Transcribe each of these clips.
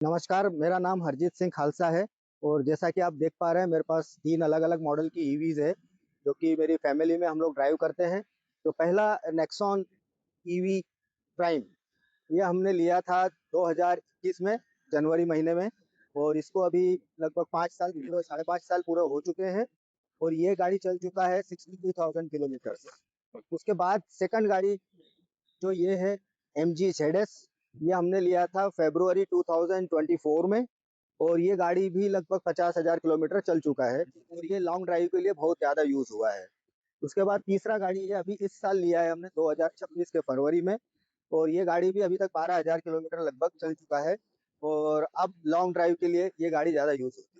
नमस्कार, मेरा नाम हरजीत सिंह खालसा है और जैसा कि आप देख पा रहे हैं मेरे पास 3 अलग-अलग मॉडल की ईवीज़ है, जो कि मेरी फैमिली में हम लोग ड्राइव करते हैं। तो पहला नेक्सॉन ईवी प्राइम, ये हमने लिया था 2021 में जनवरी महीने में और इसको अभी लगभग 5 साल पूरे साढ़े 5 साल पूरे हो चुके हैं और ये गाड़ी चल चुका है 62,000 किलोमीटर्स। उसके बाद सेकंड गाड़ी जो ये है एमजी ZS, ये हमने लिया था फ़रवरी 2024 में और ये गाड़ी भी लगभग 50,000 किलोमीटर चल चुका है और ये लॉन्ग ड्राइव के लिए बहुत ज़्यादा यूज़ हुआ है। उसके बाद तीसरा गाड़ी है अभी इस साल लिया है हमने 2026 के फरवरी में और ये गाड़ी भी अभी तक 12,000 किलोमीटर लगभग चल चुका है और अब लॉन्ग ड्राइव के लिए ये गाड़ी ज़्यादा यूज़ होती है।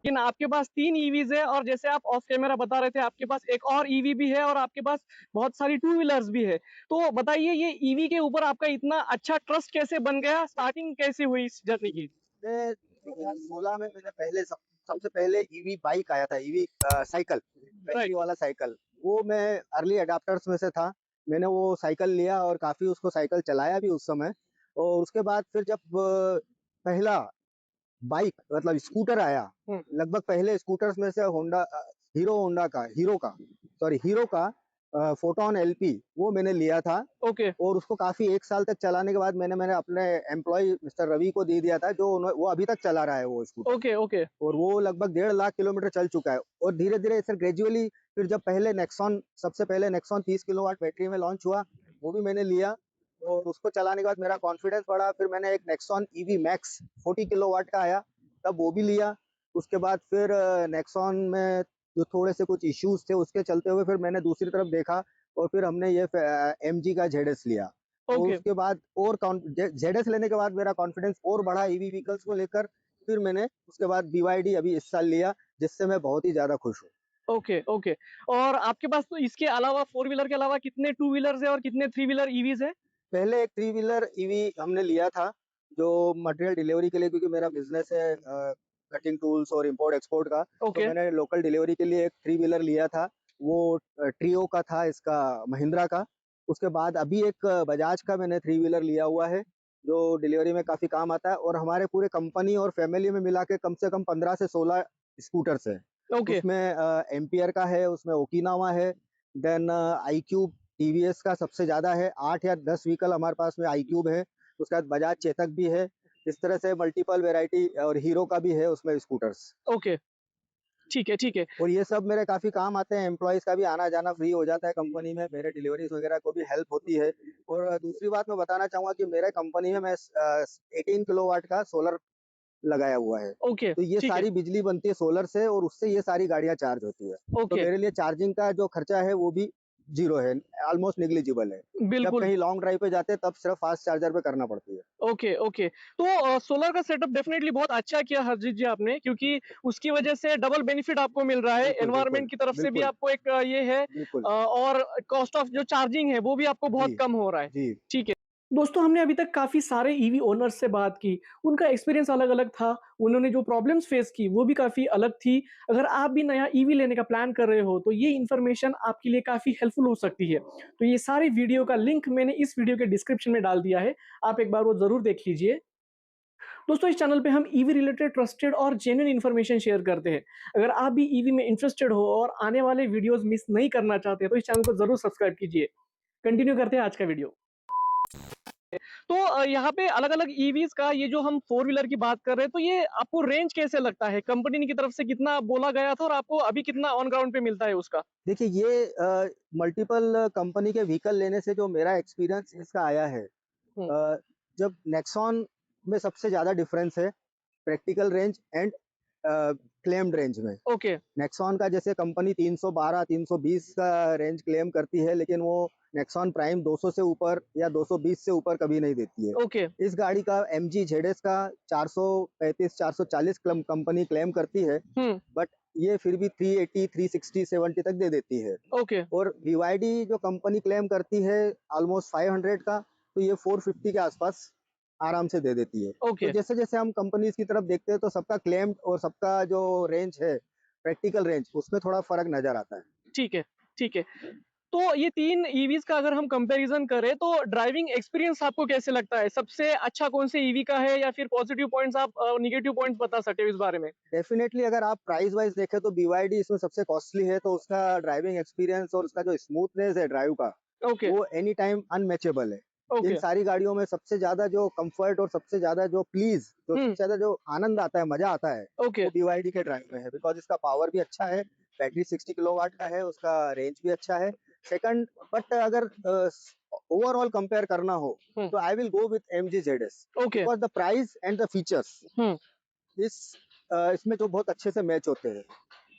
लेकिन आपके पास 3 ईवीज़ है और जैसे आप ऑफ कैमरा बता रहे थे आपके पास एक और ईवी भी है और आपके पास बहुत सारी टू व्हीलर्स भी है। तो बताइए ये ईवी के ऊपर आपका इतना अच्छा ट्रस्ट कैसे बन गया? स्टार्टिंग कैसे हुई इस जर्नी की? मैं 2016 में मैंने पहले सबसे पहले ईवी बाइक आया था, ईवी साइकिल, राइट, बैटरी वाला साइकिल, वो मैं अर्ली अडॉप्टर्स में से था। मैंने वो साइकिल लिया और काफ़ी उसको साइकिल चलाया भी उस समय और उसके बाद फिर जब पहला बाइक मतलब स्कूटर आया, हुँ, लगभग पहले स्कूटर्स में से हीरो का फोटोन एलपी वो मैंने लिया था ओके, और उसको काफ़ी 1 साल तक चलाने के बाद मैंने मैंने अपने एम्प्लॉयी मिस्टर रवि को दे दिया था जो वो अभी तक चला रहा है वो स्कूटर ओके, ओके, और वो लगभग 1.5 लाख किलोमीटर चल चुका है और धीरे-धीरे ऐसे ग्रेजुअली फिर जब पहले नेक्सॉन सबसे पहले नेक्सॉन 30 किलोवाट बैटरी में लॉन्च हुआ, वो भी मैंने लिया और उसको चलाने के बाद मेरा कॉन्फिडेंस बढ़ा। फिर मैंने एक नेक्सॉन ईवी मैक्स 40 किलोवाट का आया, तब वो भी लिया। उसके बाद फिर नेक्सॉन में जो थोड़े से कुछ इश्यूज़ थे उसके चलते हुए फिर मैंने दूसरी तरफ देखा और फिर हमने ये एमजी का ZS लिया। तो ओके, उसके बाद और ZS लेने के बाद मेरा कॉन्फिडेंस और बढ़ा ईवी व्हीकल्स को लेकर। फिर मैंने उसके बाद BYD अभी इस साल लिया, जिससे मैं बहुत ही ज़्यादा खुश हूँ। Okay, okay. और आपके पास तो इसके अलावा 4 व्हीलर के अलावा कितने टू व्हीलर्स हैं और कितने 3 व्हीलर ईवीज़ हैं? पहले एक 3 व्हीलर ईवी हमने लिया था, जो मटेरियल डिलीवरी के लिए क्योंकि मेरा बिज़नेस है कटिंग टूल्स और इम्पोर्ट-एक्सपोर्ट का, तो ओके, मैंने लोकल डिलीवरी के लिए एक 3 व्हीलर लिया था। वो ट्रियो का था इसका महिंद्रा का। उसके बाद अभी एक बजाज का मैंने 3 व्हीलर लिया हुआ है, जो डिलीवरी में काफ़ी काम आता है और हमारे पूरे कंपनी और फैमिली में मिला के कम से कम 15 से 16 स्कूटर्स हैं। ओके, उसमें एम्पियर का है, उसमें ओकिनावा है, देन आईक्यूब टीवीएस का सबसे ज़्यादा है, 8 या 10 व्हीकल हमारे पास में आईक्यूब है, उसके बाद बजाज चेतक भी है, इस तरह से मल्टीपल वैरायटी और हीरो का भी है उसमें स्कूटर्स। ओके। ठीक है, ठीक है। और ये सब मेरे काफ़ी काम आते हैं, एम्प्लॉइज़ का भी आना-जाना फ्री हो जाता है कंपनी में, मेरे डिलीवरीज़ वगैरह को भी हेल्प होती है। और दूसरी बात मैं बताना चाहूँगा कि मेरे कंपनी में 18 किलोवाट का सोलर लगाया हुआ है। ओके, तो ये ठीक है। सारी बिजली बनती है सोलर से और उससे ये सारी गाड़ियाँ चार्ज होती है। तो ओके, मेरे लिए चार्जिंग का जो खर्चा है वो भी ज़ीरो है, ऑलमोस्ट नेग्लिजिबल है। जब बिल्कुल। कहीं लॉन्ग ड्राइव पे जाते हैं तब सिर्फ फास्ट चार्जर पे करना पड़ती है। Okay, okay. तो सोलर का सेटअप डेफ़िनेटली बहुत अच्छा किया हरजीत जी आपने क्योंकि उसकी वज़ह से डबल बेनिफिट आपको मिल रहा है। बिल्कुल, बिल्कुल। एनवायरनमेंट की तरफ से भी बिल्कुल, आपको एक ये है बिल्कुल। और कॉस्ट ऑफ जो चार्जिंग है वो भी आपको जी, बहुत कम हो रहा है। जी। ठीक है। दोस्तों हमने अभी तक काफ़ी सारे ईवी ओनर्स से बात की। उनका एक्सपीरियंस अलग-अलग था। उन्होंने जो प्रॉब्लम्स फेस की वो भी काफ़ी अलग थी। अगर आप भी नया ईवी लेने का प्लान कर रहे हो तो ये इन्फॉर्मेशन आपके लिए काफ़ी हेल्पफुल हो सकती है। तो ये सारी वीडियो का लिंक मैंने इस वीडियो के डिस्क्रिप्शन में डाल दिया है। आप एक बार वो ज़रूर देख लीजिए। दोस्तों इस चैनल पे हम ईवी रिलेटेड ट्रस्टेड और जेन्युइन इन्फॉर्मेशन शेयर करते हैं। अगर आप भी ईवी में इंटरेस्टेड हो और आने वाले वीडियोस मिस नहीं करना चाहते तो इस चैनल को जरूर सब्सक्राइब कीजिए। कंटिन्यू करते हैं आज का वीडियो। तो यहाँ पे अलग-अलग ईवीज़ का ये जो हम 4 व्हीलर की बात कर रहे हैं तो ये आपको रेंज कैसे लगता है? कंपनी की तरफ से कितना बोला गया था और आपको अभी कितना ऑन ग्राउंड पे मिलता है उसका? देखिए ये मल्टीपल कंपनी के व्हीकल लेने से जो मेरा एक्सपीरियंस इसका आया है, हुँ, जब नेक्सॉन में सबसे ज़्यादा डिफरेंस है practical range and claimed range में। ओके, नेक्सॉन का जैसे कंपनी 312, 320 का रेंज क्लेम करती है, लेकिन वो नेक्सॉन प्राइम 200 से ऊपर या 220 से ऊपर कभी नहीं देती है। ओके, इस गाड़ी का एमजी ZS का 435, 440 कंपनी क्लेम करती है, हुँ, बट ये फिर भी 380, 360, 70 तक दे देती है। ओके, और BYD जो कंपनी क्लेम करती है ऑलमोस्ट 500 का, तो ये 450 के आसपास आराम से दे देती है। तो ओके, जैसे-जैसे हम कंपनीज़ की तरफ देखते हैं तो सबका क्लेम्ड और सबका जो रेंज है, प्रैक्टिकल रेंज, उसमें थोड़ा फ़र्क नज़र आता है। ठीक है, ठीक है। तो ये 3 ईवीज़ का अगर हम कंपैरिज़न करें तो ड्राइविंग एक्सपीरियंस आपको कैसे लगता है? सबसे अच्छा कौन-से ईवी का है या फिर पॉजिटिव पॉइंट्स आप नेगेटिव पॉइंट्स बता सकते हो इस बारे में? डेफिनेटली अगर आप प्राइस वाइज़ देखें तो बीवाईडी इसमें सबसे कॉस्टली है, तो उसका ड्राइविंग एक्सपीरियंस और उसका जो स्मूथनेस है ड्राइव का, ओके, वो एनी टाइम अनमैचेबल है। In okay. सारी गाड़ियों में सबसे ज़्यादा जो कम्फर्ट और सबसे ज़्यादा जो हुँ, सबसे ज़्यादा जो आनंद आता है, मज़ा आता है, ओके, वो बीवाईडी के ड्राइव में है, बिकॉज़ इसका पावर भी अच्छा है, बैटरी 60 किलोवाट का है, उसका रेंज भी अच्छा है। सेकंड, बट अगर ओवरऑल कंपेयर करना हो, हुँ, तो I will go with MG ZS, okay, because the price and the features hmm, इस इसमें जो बहुत अच्छे से मैच होते हैं।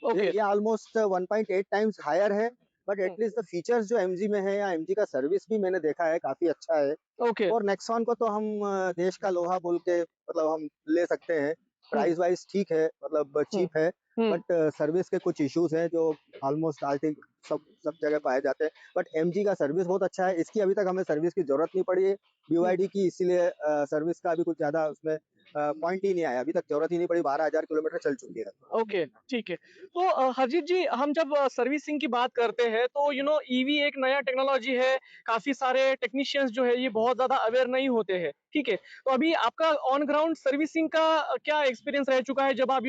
ओके, ये ऑलमोस्ट 1.8 टाइम्स हायर है, but hmm, at least the features जो एमजी में है या एमजी का सर्विस भी मैंने देखा है काफ़ी अच्छा है। ओके, और नेक्सॉन को तो हम देश का लोहा बोल के मतलब हम ले सकते हैं। हुँ, प्राइस वाइज़ ठीक है, मतलब हुँ, चीप है, हुँ, बट सर्विस के कुछ इश्यूज़ हैं जो ऑलमोस्ट आई थिंक सब सब जगह पाए जाते हैं। बट एमजी का सर्विस बहुत अच्छा है, इसकी अभी तक हमें सर्विस की ज़रूरत नहीं पड़ी है। हुँ। बीवाईडी की इसीलिए सर्विस का अभी कुछ ज़्यादा उसमें पॉइंट ही नहीं आया, अभी तक ज़रूरत ही नहीं पड़ी, 12,000 किलोमीटर चल चुकी है। ओके, ठीक है। तो हरजीत जी हम जब सर्विसिंग की बात करते हैं तो ईवी एक नया टेक्नोलॉजी है, काफ़ी सारे टेक्नीशियंस जो है ये बहुत ज़्यादा अवेयर नहीं होते हैं, ठीक है? तो अभी आपका ऑन ग्राउंड सर्विसिंग का क्या एक्सपीरियंस रह चुका है जब आप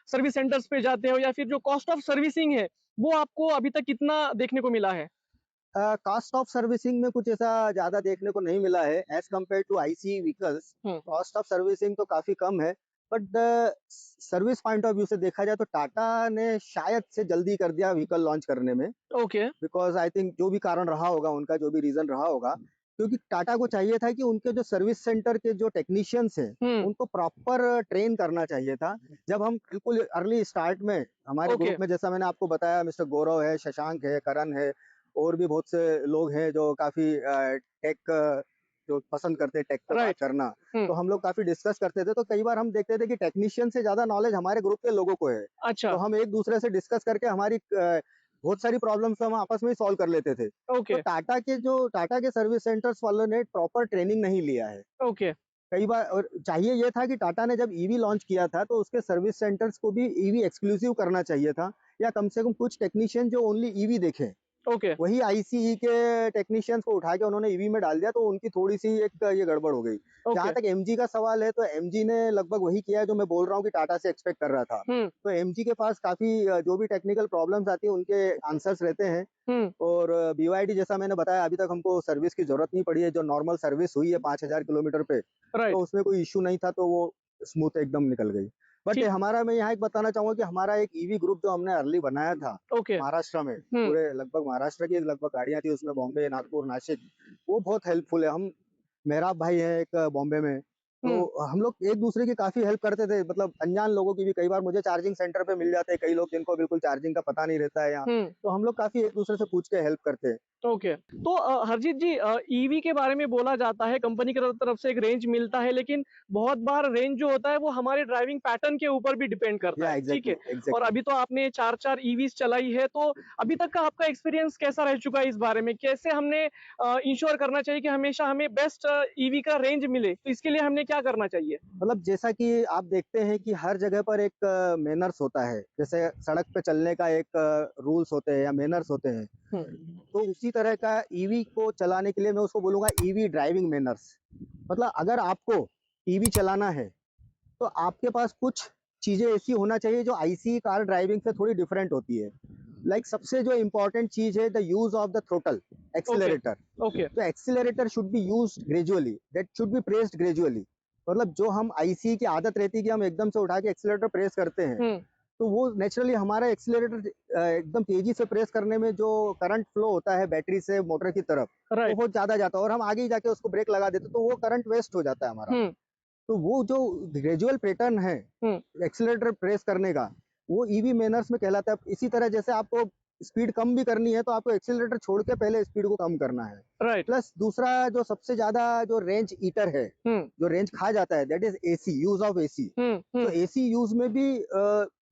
सर्विस सेंटर्स पे जाते हो या फिर जो कॉस्ट ऑफ सर्विसिंग है, वो आपको अभी तक कितना देखने को मिला है? कॉस्ट ऑफ सर्विसिंग में कुछ ऐसा ज़्यादा देखने को नहीं मिला है as compare to IC vehicles. हुँ, कॉस्ट ऑफ सर्विसिंग तो काफ़ी कम है, but service point of view से देखा जाए तो टाटा ने शायद से जल्दी कर दिया व्हीकल लॉन्च करने में। ओके, बिकॉज़ आई थिंक जो भी कारण रहा होगा उनका, जो भी रीज़न रहा होगा, क्योंकि टाटा को चाहिए था कि उनके जो सर्विस सेंटर के जो टेक्नीशियंस हैं, हुँ, उनको प्रॉपर ट्रेन करना चाहिए था। जब हम बिल्कुल अर्ली स्टार्ट में हमारे ओके, ग्रुप में जैसा मैंने आपको बताया, मिस्टर गौरव है, शशांक है, करण है, और भी बहुत से लोग हैं जो काफ़ी टेक जो पसंद करते हैं टेक पे बात राइट, करना। हुँ, तो हम लोग काफ़ी डिस्कस करते थे, तो कई बार हम देखते थे कि टेक्नीशियन से ज़्यादा नॉलेज हमारे ग्रुप के लोगों को है। अच्छा, तो हम एक-दूसरे से डिस्कस करके हमारी बहुत सारी प्रॉब्लम्स हम आपस में ही सॉल्व कर लेते थे। तो ओके, टाटा के सर्विस सेंटर्स वालों ने प्रॉपर ट्रेनिंग नहीं लिया है। ओके, कई बार और चाहिए ये था कि टाटा ने जब ईवी लॉन्च किया था, तो उसके सर्विस सेंटर्स को भी ईवी एक्सक्लूसिव करना चाहिए था, या कम से कम कुछ टेक्नीशियन जो ओनली ईवी देखें। ओके, वही आईसीई के टेक्नीशियंस को उठा के उन्होंने ईवी में डाल दिया, तो उनकी थोड़ी-सी एक ये गड़बड़ हो गई। जहाँ ओके, तक एमजी का सवाल है, तो एमजी ने लगभग वही किया है जो मैं बोल रहा हूँ कि टाटा से एक्सपेक्ट कर रहा था। हुँ, तो एमजी के पास काफ़ी जो भी टेक्निकल प्रॉब्लम्स आती हैं, उनके आंसर्स रहते हैं। हुँ, और बीवाईडी जैसा मैंने बताया, अभी तक हमको सर्विस की ज़रूरत नहीं पड़ी है, जो नॉर्मल सर्विस हुई है 5,000 किलोमीटर पे, राइट, तो उसमें कोई इश्यू नहीं था, तो वो स्मूथ एकदम निकल गई। बट ठीक हमारा मैं यहाँ एक बताना चाहूँगा कि हमारा एक ईवी ग्रुप जो हमने अर्ली बनाया था, ओके, महाराष्ट्र में, हुँ, पूरे लगभग महाराष्ट्र की लगभग गाड़ियाँ थी उसमें, बॉम्बे, नागपुर, नासिक, वो बहुत हेल्पफुल है। हम मेहराब भाई हैं एक बॉम्बे में, हुँ, तो हम लोग एक-दूसरे की काफ़ी हेल्प करते थे, मतलब अनजान लोगों की भी कई बार मुझे चार्जिंग सेंटर पे मिल जाते हैं, कई लोग जिनको बिल्कुल चार्जिंग का पता नहीं रहता है यहाँ, हुँ। तो हम लोग काफ़ी एक-दूसरे से पूछ के हेल्प करते हैं। ओके। तो हरजीत जी ईवी के बारे में बोला जाता है कंपनी की तरफ से एक रेंज मिलता है लेकिन बहुत बार रेंज जो होता है वो हमारे ड्राइविंग पैटर्न के ऊपर भी डिपेंड करता या है, ठीक एग्ज़ैक्टली, है? और एग्ज़ैक्टली। अभी तो आपने 4-4 ईवीज़ चलाई है तो अभी तक का आपका एक्सपीरियंस कैसा रह चुका है इस बारे में? कैसे हमने इंश्योर करना चाहिए कि हमेशा हमें बेस्ट ईवी का रेंज मिले? तो इसके लिए हमने क्या करना चाहिए? मतलब जैसा कि आप देखते हैं कि हर जगह पर एक मैनर्स होता है, जैसे सड़क पे चलने का एक रूल्स होते हैं या मैनर्स होते हैं, हुँ, तो उसी तरह का ईवी को चलाने के लिए मैं उसको बोलूँगा ईवी ड्राइविंग मैनर्स। मतलब अगर आपको ईवी चलाना है, तो आपके पास कुछ चीज़ें ऐसी होना चाहिए जो आईसी कार ड्राइविंग से थोड़ी डिफरेंट होती है। लाइक सबसे जो इम्पोर्टेंट चीज़ है the use of the throttle, okay, accelerator. Okay, तो accelerator should be used gradually, that should be pressed gradually. मतलब जो हम आईसी की आदत रहती है कि हम एकदम से उठा के एक्सेलरेटर प्रेस करते हैं, हुँ, तो वो नेचुरली हमारा एक्सेलरेटर एकदम तेज़ी से प्रेस करने में जो करंट फ्लो होता है बैटरी से मोटर की तरफ, वो राइट, बहुत ज़्यादा जाता है और हम आगे ही जाके उसको ब्रेक लगा देते हैं, तो वो करंट वेस्ट हो जाता है हमारा। हुँ, तो वो जो ग्रेजुअल पैटर्न है हुँ, एक्सेलरेटर प्रेस करने का, वो ईवी मैनर्स में कहलाता है। इसी तरह जैसे आपको स्पीड कम भी करनी है, तो आपको एक्सेलरेटर छोड़ के पहले स्पीड को कम करना है। राइट, प्लस दूसरा जो सबसे ज़्यादा जो रेंज ईटर है, हुँ, जो रेंज खा जाता है, that is AC, use of AC. Hmm, तो हुँ, एसी यूज़ में भी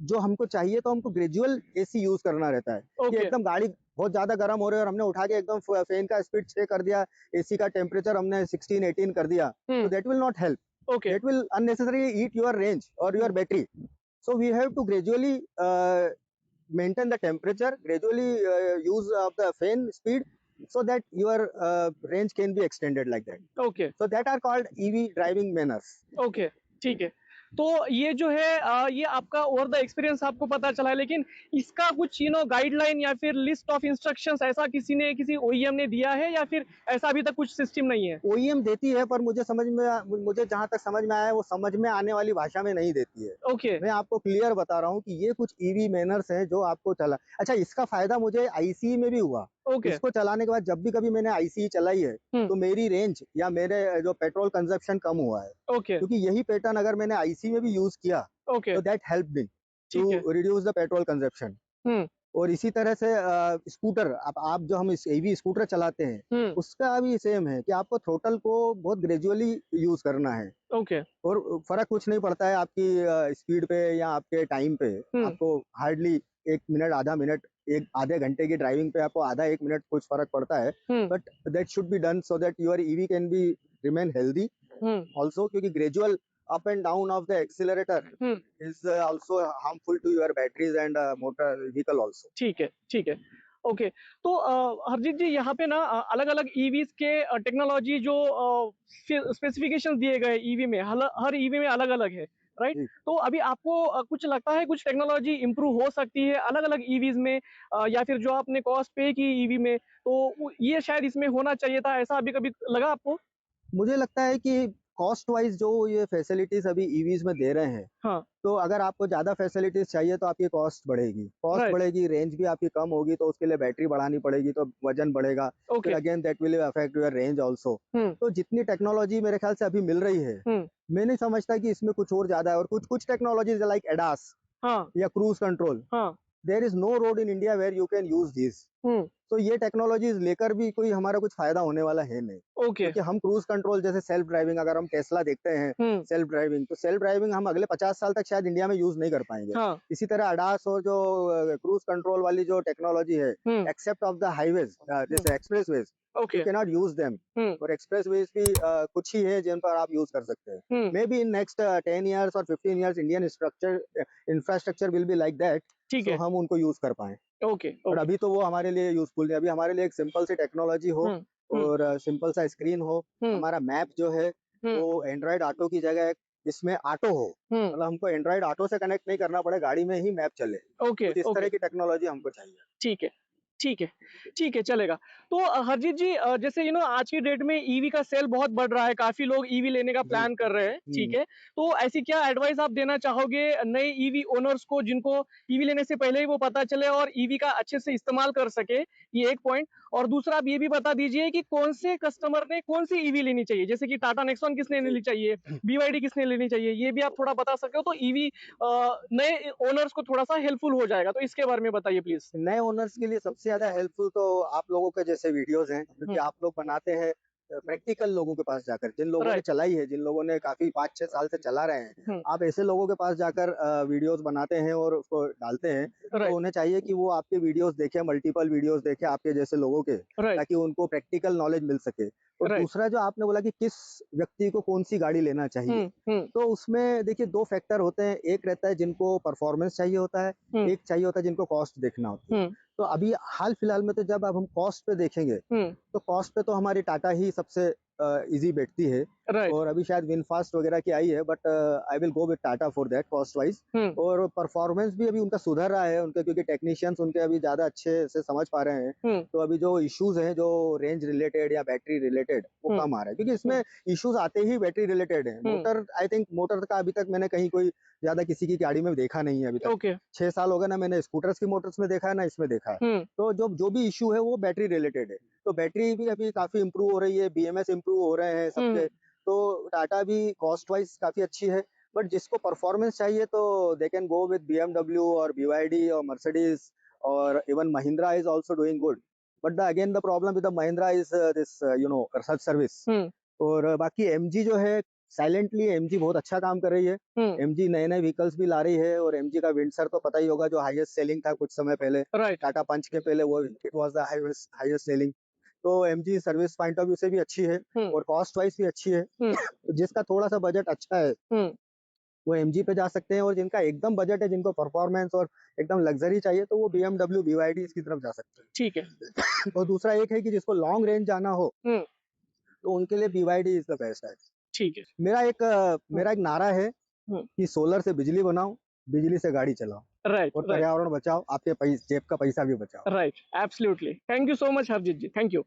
जो हमको चाहिए तो हमको ग्रेजुअल एसी यूज़ करना रहता है, कि ओके, एकदम गाड़ी बहुत ज़्यादा गर्म हो रही है और हमने उठा के एकदम फैन का स्पीड 6 कर दिया, एसी का टेम्परेचर हमने 16-18 कर दिया, तो hmm, that will not help. Okay, That will unnecessarily eat your range or your hmm, battery. So we have to gradually maintain the temperature, gradually use of the fan speed so that your range can be extended like that. Okay, So that are called EV driving manners. Okay, ठीक है। तो ये जो है ये आपका over the experience आपको पता चला है, लेकिन इसका कुछ गाइडलाइन या फिर लिस्ट ऑफ इंस्ट्रक्शंस ऐसा किसी ने, किसी ओईएम ने दिया है, या फिर ऐसा अभी तक कुछ सिस्टम नहीं है? OEM देती है, पर मुझे जहाँ तक समझ में आया है, वो समझ में आने वाली भाषा में नहीं देती है। ओके, मैं आपको क्लियर बता रहा हूँ कि ये कुछ ईवी मैनर्स हैं जो आपको चला। अच्छा, इसका फायदा मुझे आईसी में भी हुआ। ओके, इसको चलाने के बाद जब भी कभी मैंने आईसी चलाई है, हुँ, तो मेरी रेंज या मेरे जो पेट्रोल कंजप्शन कम हुआ है। ओके, क्योंकि यही पैटर्न अगर मैंने आईसी में भी यूज किया, ओके, तो दैट हेल्प मी ठीक है। To reduce the petrol consumption. Hmm, और इसी तरह से स्कूटर, अब आप जो हम ईवी स्कूटर चलाते हैं, हुँ, उसका भी सेम है कि आपको थ्रोटल को बहुत ग्रेजुअली यूज करना है। ओके, और फ़र्क कुछ नहीं पड़ता है आपकी स्पीड पे या आपके टाइम पे। हुँ, आपको हार्डली 1 मिनट, आधा मिनट, एक आधे घंटे की ड्राइविंग पे आपको आधा 1 मिनट कुछ फ़र्क पड़ता है। Hmm, but that should be done so that your EV can be remain healthy hmm, also, क्योंकि gradual up and down of the accelerator hmm, is also harmful to your batteries and motor vehicle also. ठीक है, ठीक है। Okay, तो हरजीत जी, यहाँ पे ना अलग-अलग ईवीज़ के टेक्नोलॉजी जो स्पेसिफिकेशंस दिए गए ईवी में, हर ईवी में अलग-अलग है, राइट? जी। तो अभी आपको कुछ लगता है कुछ टेक्नोलॉजी इम्प्रूव हो सकती है अलग-अलग ईवीज़ में, या फिर जो आपने कॉस्ट पे की ईवी में, तो ये शायद इसमें होना चाहिए था, ऐसा अभी कभी लगा आपको? मुझे लगता है कि कॉस्ट वाइज़ जो ये फैसिलिटीज़ अभी ईवीज़ में दे रहे हैं, हाँ, तो अगर आपको ज़्यादा फैसिलिटीज़ चाहिए तो आपकी कॉस्ट बढ़ेगी। कॉस्ट राइट, बढ़ेगी, रेंज भी आपकी कम होगी, तो उसके लिए बैटरी बढ़ानी पड़ेगी, तो वज़न बढ़ेगा। फिर okay, again that will affect your range also. Hmm, तो जितनी टेक्नोलॉजी मेरे ख्याल से अभी मिल रही है, हुँ, मैं नहीं समझता कि इसमें कुछ और ज़्यादा है। और कुछ-कुछ टेक्नोलॉजीज़ लाइक एडास हाँ, या क्रूज़ कंट्रोल, हाँ, there is no road in India where you can use this. Hmm, तो ये टेक्नोलॉजीज़ लेकर भी कोई हमारा कुछ फ़ायदा होने वाला है नहीं। ओके, क्योंकि हम क्रूज़ कंट्रोल जैसे सेल्फ ड्राइविंग, अगर हम टेस्ला देखते हैं, हुँ, सेल्फ ड्राइविंग हम अगले 50 साल तक शायद इंडिया में यूज़ नहीं कर पाएँगे। हाँ, इसी तरह अडास और जो क्रूज़ कंट्रोल वाली जो टेक्नोलॉजी है, hmm, except of the highways, hmm, जैसे expressways, you okay, can not use them. Hmm, और एक्सप्रेसवेज़ भी कुछ ही है जिन पर आप यूज़ कर सकते हैं। हुँ, मेबी इन नेक्स्ट 10 इयर्स और 15 years Indian infrastructure will be like that, ठीक सो है, हम उनको यूज़ कर पाएँ। ओके, और ओके, अभी तो वो हमारे लिए यूज़फुल नहीं है। अभी हमारे लिए एक सिंपल सी टेक्नोलॉजी हो हुँ, हुँ, और सिंपल सा स्क्रीन हो, हुँ, हमारा मैप जो है हुँ, वो एंड्रॉयड ऑटो की जगह इसमें ऑटो हो। हुँ, मतलब हमको एंड्रॉयड ऑटो से कनेक्ट नहीं करना पड़े, गाड़ी में ही मैप चले। ओके, कुछ इस ओके, तरह की टेक्नोलॉजी हमको चाहिए। ठीक है, ठीक है, ठीक है, चलेगा। तो हरजीत जी, जैसे आज की डेट में ईवी का सेल बहुत बढ़ रहा है, काफ़ी लोग ईवी लेने का जी। प्लान कर रहे हैं, ठीक हुँ। है? तो ऐसी क्या एडवाइस आप देना चाहोगे नए ईवी ओनर्स को, जिनको ईवी लेने से पहले ही वो पता चले और ईवी का अच्छे से इस्तेमाल कर सके, ये एक पॉइंट। और दूसरा आप ये भी बता दीजिए कि कौन से कस्टमर ने कौन-सी ईवी लेनी चाहिए? जैसे कि टाटा नेक्सॉन किसने जी। लेनी चाहिए, बीवाईडी किसने लेनी चाहिए, ये भी आप थोड़ा बता सके तो ईवी नए ओनर्स को थोड़ा-सा हेल्पफुल हो जाएगा, तो इसके बारे में बताइए प्लीज़? नए ओनर्स के लिए सबसे ज़्यादा हेल्पफुल तो आप लोगों के जैसे वीडियोज़ हैं, जो कि हुँ, आप लोग बनाते हैं प्रैक्टिकल लोगों के पास जाकर, जिन लोगों ने राइट, चलाई है, जिन लोगों ने काफ़ी 5-6 साल से चला रहे हैं, हुँ, आप ऐसे लोगों के पास जाकर वीडियोज़ बनाते हैं और उसको डालते हैं, तो राइट, उन्हें चाहिए कि वो आपके वीडियोज़ देखें, मल्टीपल वीडियोज़ देखें आपके जैसे लोगों के, राइट, ताकि उनको प्रैक्टिकल नॉलेज मिल सके। और राइट, दूसरा जो आपने बोला कि किस व्यक्ति को कौन-सी गाड़ी लेना चाहिए, हुँ, हुँ, तो उसमें देखिए 2 फैक्टर होते हैं, एक रहता है जिनको परफॉर्मेंस चाहिए होता है, हुँ, एक चाहिए होता है जिनको कॉस्ट देखना होती है। हुँ, तो अभी हाल-फिलहाल में तो जब अब हम कॉस्ट पे देखेंगे, हुँ, तो कॉस्ट पे तो हमारी टाटा ही सबसे ईज़ी बैठती है। राइट, और अभी शायद विनफ़ास्ट वगैरह की आई है, but I will go with Tata for that cost wise. Hmm, और परफ़ॉर्मेंस भी अभी उनका सुधर रहा है, उनके क्योंकि टेक्नीशियंस उनके अभी ज़्यादा अच्छे से समझ पा रहे हैं। हुँ, तो अभी जो इश्यूज़ हैं, जो रेंज रिलेटेड या बैटरी रिलेटेड, वो हुँ, कम आ रहा है। क्योंकि हुँ, इसमें इश्यूज़ आते ही बैटरी रिलेटेड हैं। हुँ, मोटर, आई थिंक मोटर का अभी तक मैंने कहीं कोई ज़्यादा किसी की गाड़ी में देखा नहीं है अभी तक। ओके, 6 साल हो गए, ना मैंने स्कूटर्स की मोटर्स में देखा है, ना इसमें देखा है। हुँ, तो जो जो भी इश्यू है वो बैटरी रिलेटेड है। तो बैटरी भी अभी काफ़ी इम्प्रूव हो रही है, बीएमएस इम्प्रूव हो रहे हैं सबके। हुँ, तो टाटा भी कॉस्ट वाइज़ काफ़ी अच्छी है, बट जिसको परफॉर्मेंस चाहिए तो they can go with BMW और बीवाईडी और मर्सिडीज़, और even Mahindra is also doing good. But the again the problem with the Mahindra is this such service. Hmm, और बाकी एमजी जो है, साइलेंटली एमजी बहुत अच्छा काम कर रही है। हुँ, एमजी नए-नए व्हीकल्स भी ला रही है, और एमजी का विंडसर तो पता ही होगा, जो हाईएस्ट सेलिंग था कुछ समय पहले। राइट, टाटा पंच के पहले वो it was the highest highest selling. तो MG service point of view से भी अच्छी है हुँ, और कॉस्ट वाइज़ भी अच्छी है। हुँ, जिसका थोड़ा-सा बजट अच्छा है, हुँ, वो एमजी पे जा सकते हैं, और जिनका एकदम बजट है, जिनको परफॉर्मेंस और एकदम लग्जरी चाहिए, तो वो बीएमडब्ल्यू बीवाईडी की तरफ जा सकते ठीक है। हैं। और दूसरा एक है कि जिसको लॉन्ग रेंज जाना हो, हुँ, तो उनके लिए बीवाईडी इज द बेस्ट है। ठीक है। हुँ, मेरा एक नारा है हुँ। कि सोलर से बिजली बनाओ, बिजली से गाड़ी चलाओ, राइट, और राइट, पर्यावरण बचाओ, आपके जेब का पैसा भी बचाओ। Right. Absolutely. Thank you so much Harjeet ji. Thank you.